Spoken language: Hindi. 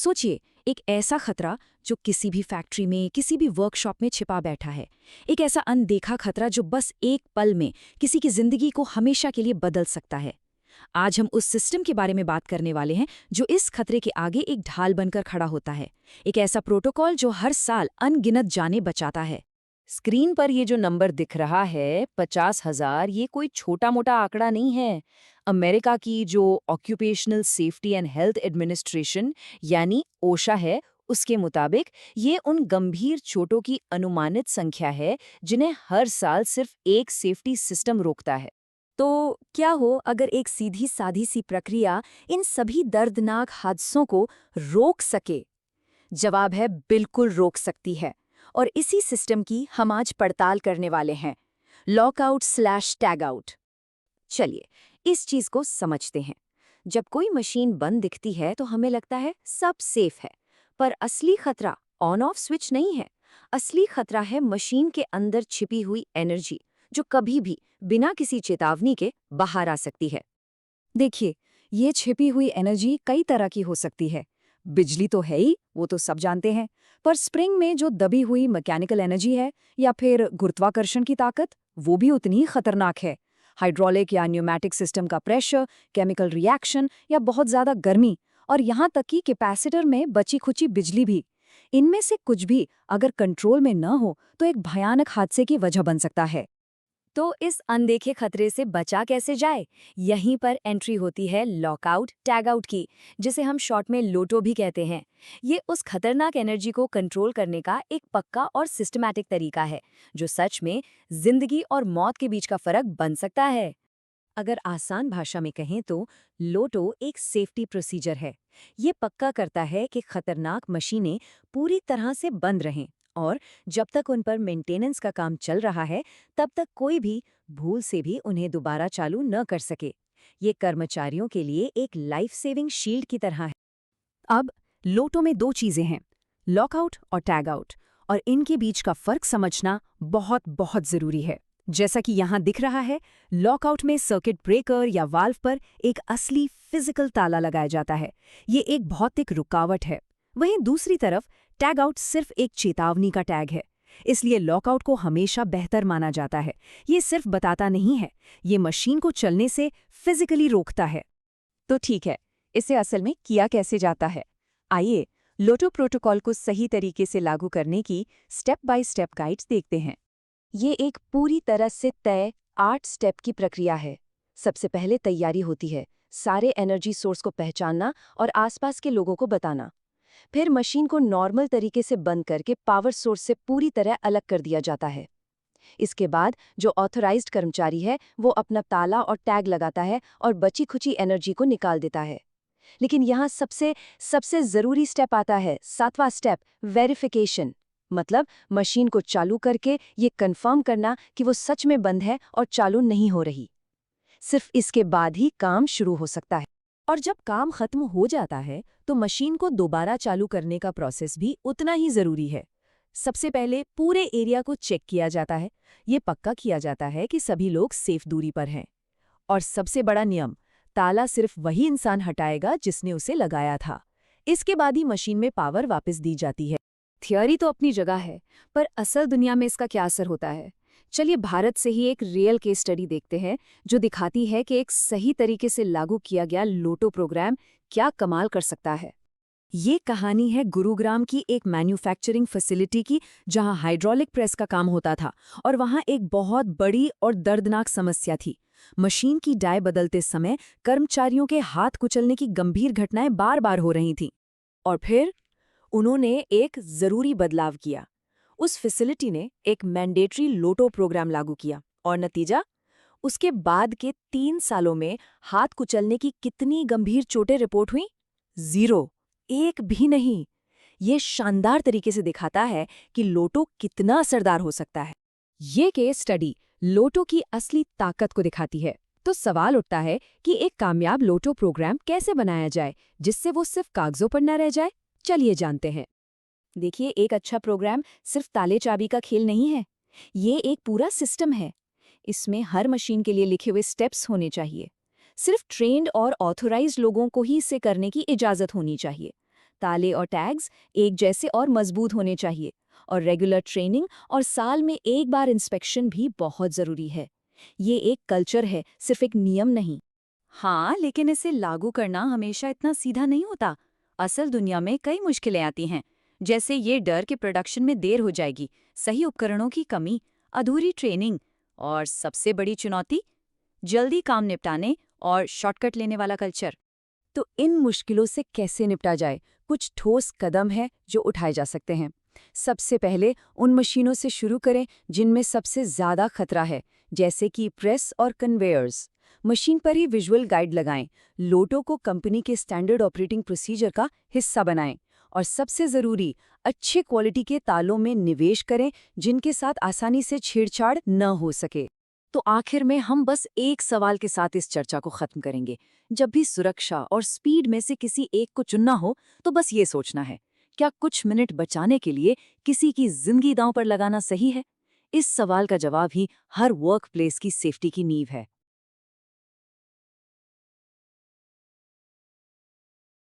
सोचिए, एक ऐसा खतरा जो किसी भी फैक्ट्री में, किसी भी वर्कशॉप में छिपा बैठा है। एक ऐसा अनदेखा खतरा जो बस एक पल में किसी की जिंदगी को हमेशा के लिए बदल सकता है। आज हम उस सिस्टम के बारे में बात करने वाले हैं जो इस खतरे के आगे एक ढाल बनकर खड़ा होता है। एक ऐसा प्रोटोकॉल जो हर साल अनगिनत जानें बचाता है। स्क्रीन पर ये जो नंबर दिख रहा है 50,000, ये कोई छोटा मोटा आंकड़ा नहीं है। अमेरिका की जो occupational safety and health administration यानी ओशा है, उसके मुताबिक ये उन गंभीर चोटों की अनुमानित संख्या है जिन्हें हर साल सिर्फ एक सेफ्टी सिस्टम रोकता है। तो क्या हो अगर एक सीधी साधी सी प्रक्रिया इन सभी दर्दनाक हादसों को रोक सके? जवाब है बिल्कुल रोक सकती है। और इसी सिस्टम की हम आज पड़ताल करने वाले हैं। लॉकआउट/टैगआउट। चलिए इस चीज को समझते हैं। जब कोई मशीन बंद दिखती है तो हमें लगता है सब सेफ है, पर असली खतरा ऑन ऑफ स्विच नहीं है। असली खतरा है मशीन के अंदर छिपी हुई एनर्जी, जो कभी भी बिना किसी चेतावनी के बाहर आ सकती है। देखिए, ये छिपी हुई एनर्जी कई तरह की हो सकती है। बिजली तो है ही, वो तो सब जानते हैं, पर स्प्रिंग में जो दबी हुई मैकेनिकल एनर्जी है, या फिर गुरुत्वाकर्षण की ताकत, वो भी उतनी ही खतरनाक है। हाइड्रोलिक या न्यूमैटिक सिस्टम का प्रेशर, केमिकल रिएक्शन या बहुत ज्यादा गर्मी, और यहाँ तक कि कैपेसिटर में बची खुची बिजली भी। इनमें से कुछ भी अगर कंट्रोल में न हो तो एक भयानक हादसे की वजह बन सकता है। तो इस अनदेखे खतरे से बचा कैसे जाए? यहीं पर एंट्री होती है लॉकआउट टैगआउट की, जिसे हम शॉर्ट में लोटो भी कहते हैं। ये उस खतरनाक एनर्जी को कंट्रोल करने का एक पक्का और सिस्टमैटिक तरीका है, जो सच में जिंदगी और मौत के बीच का फर्क बन सकता है। अगर आसान भाषा में कहें तो लोटो एक सेफ्टी प्रोसीजर है। ये पक्का करता है कि खतरनाक मशीनें पूरी तरह से बंद रहें, और जब तक उन पर मेंटेनेंस का काम चल रहा है तब तक कोई भी भूल से भी उन्हें दोबारा चालू न कर सके। ये कर्मचारियों के लिए एक लाइफ सेविंग शील्ड की तरह है। अब लोटो में दो चीजें हैं, लॉकआउट और टैगआउट, और इनके बीच का फर्क समझना बहुत बहुत जरूरी है। जैसा कि यहाँ दिख रहा है, लॉकआउट में सर्किट ब्रेकर या वाल्व पर एक असली फिजिकल ताला लगाया जाता है। ये एक भौतिक रुकावट है। वहीं दूसरी तरफ टैगआउट सिर्फ एक चेतावनी का टैग है। इसलिए लॉकआउट को हमेशा बेहतर माना जाता है। ये सिर्फ बताता नहीं है, ये मशीन को चलने से फिजिकली रोकता है। तो ठीक है, इसे असल में किया कैसे जाता है? आइए लोटो प्रोटोकॉल को सही तरीके से लागू करने की स्टेप बाय स्टेप गाइड्स देखते हैं। ये एक पूरी तरह से तय 8 स्टेप की प्रक्रिया है। सबसे पहले तैयारी होती है, सारे एनर्जी सोर्स को पहचानना और आसपास के लोगों को बताना। फिर मशीन को नॉर्मल तरीके से बंद करके पावर सोर्स से पूरी तरह अलग कर दिया जाता है। इसके बाद जो ऑथराइज्ड कर्मचारी है वो अपना ताला और टैग लगाता है और बची खुची एनर्जी को निकाल देता है। लेकिन यहाँ सबसे सबसे जरूरी स्टेप आता है, 7वां स्टेप, वेरिफिकेशन। मतलब मशीन को चालू करके ये कंफर्म करना कि वो सच में बंद है और चालू नहीं हो रही। सिर्फ इसके बाद ही काम शुरू हो सकता है। और जब काम खत्म हो जाता है तो मशीन को दोबारा चालू करने का प्रोसेस भी उतना ही जरूरी है। सबसे पहले पूरे एरिया को चेक किया जाता है। ये पक्का किया जाता है कि सभी लोग सेफ दूरी पर हैं। और सबसे बड़ा नियम, ताला सिर्फ वही इंसान हटाएगा जिसने उसे लगाया था। इसके बाद ही मशीन में पावर वापस दी जाती है। थियोरी तो अपनी जगह है, पर असल दुनिया में इसका क्या असर होता है? चलिए भारत से ही एक रियल केस स्टडी देखते हैं, जो दिखाती है कि एक सही तरीके से लागू किया गया लोटो प्रोग्राम क्या कमाल कर सकता है। ये कहानी है गुरुग्राम की एक मैन्युफैक्चरिंग फैसिलिटी की, जहां हाइड्रोलिक प्रेस का काम होता था, और वहां एक बहुत बड़ी और दर्दनाक समस्या थी। मशीन की डाई बदलते समय कर्मचारियों के हाथ कुचलने की गंभीर घटनाएं बार बार हो रही थीं। और फिर उन्होंने एक जरूरी बदलाव किया। उस फैसिलिटी ने एक मैंडेटरी लोटो प्रोग्राम लागू किया, और नतीजा, उसके बाद के 3 सालों में हाथ कुचलने की कितनी गंभीर चोटें रिपोर्ट हुई? 0, एक भी नहीं। ये शानदार तरीके से दिखाता है कि लोटो कितना असरदार हो सकता है। ये केस स्टडी लोटो की असली ताकत को दिखाती है। तो सवाल उठता है कि एक कामयाब लोटो प्रोग्राम कैसे बनाया जाए जिससे वो सिर्फ कागजों पर न रह जाए। चलिए जानते हैं। देखिए, एक अच्छा प्रोग्राम सिर्फ ताले चाबी का खेल नहीं है। ये एक पूरा सिस्टम है। इसमें हर मशीन के लिए लिखे हुए स्टेप्स होने चाहिए। सिर्फ ट्रेन्ड और ऑथोराइज्ड लोगों को ही इसे करने की इजाजत होनी चाहिए। ताले और टैग्स एक जैसे और मजबूत होने चाहिए, और रेगुलर ट्रेनिंग और साल में एक बार इंस्पेक्शन भी बहुत ज़रूरी है। ये एक कल्चर है, सिर्फ एक नियम नहीं। हाँ, लेकिन इसे लागू करना हमेशा इतना सीधा नहीं होता। असल दुनिया में कई मुश्किलें आती हैं, जैसे ये डर कि प्रोडक्शन में देर हो जाएगी, सही उपकरणों की कमी, अधूरी ट्रेनिंग, और सबसे बड़ी चुनौती, जल्दी काम निपटाने और शॉर्टकट लेने वाला कल्चर। तो इन मुश्किलों से कैसे निपटा जाए? कुछ ठोस कदम है जो उठाए जा सकते हैं। सबसे पहले उन मशीनों से शुरू करें जिनमें सबसे ज़्यादा खतरा है, जैसे कि प्रेस और कन्वेयर्स। मशीन पर ही विजुअल गाइड लगाएं, लोटो को कंपनी के स्टैंडर्ड ऑपरेटिंग प्रोसीजर का हिस्सा बनाएं, और सबसे ज़रूरी, अच्छे क्वालिटी के तालों में निवेश करें जिनके साथ आसानी से छेड़छाड़ न हो सके। तो आखिर में हम बस एक सवाल के साथ इस चर्चा को खत्म करेंगे। जब भी सुरक्षा और स्पीड में से किसी एक को चुनना हो, तो बस ये सोचना है, क्या कुछ मिनट बचाने के लिए किसी की जिंदगी दांव पर लगाना सही है? इस सवाल का जवाब ही हर वर्क प्लेस की सेफ्टी की नींव है।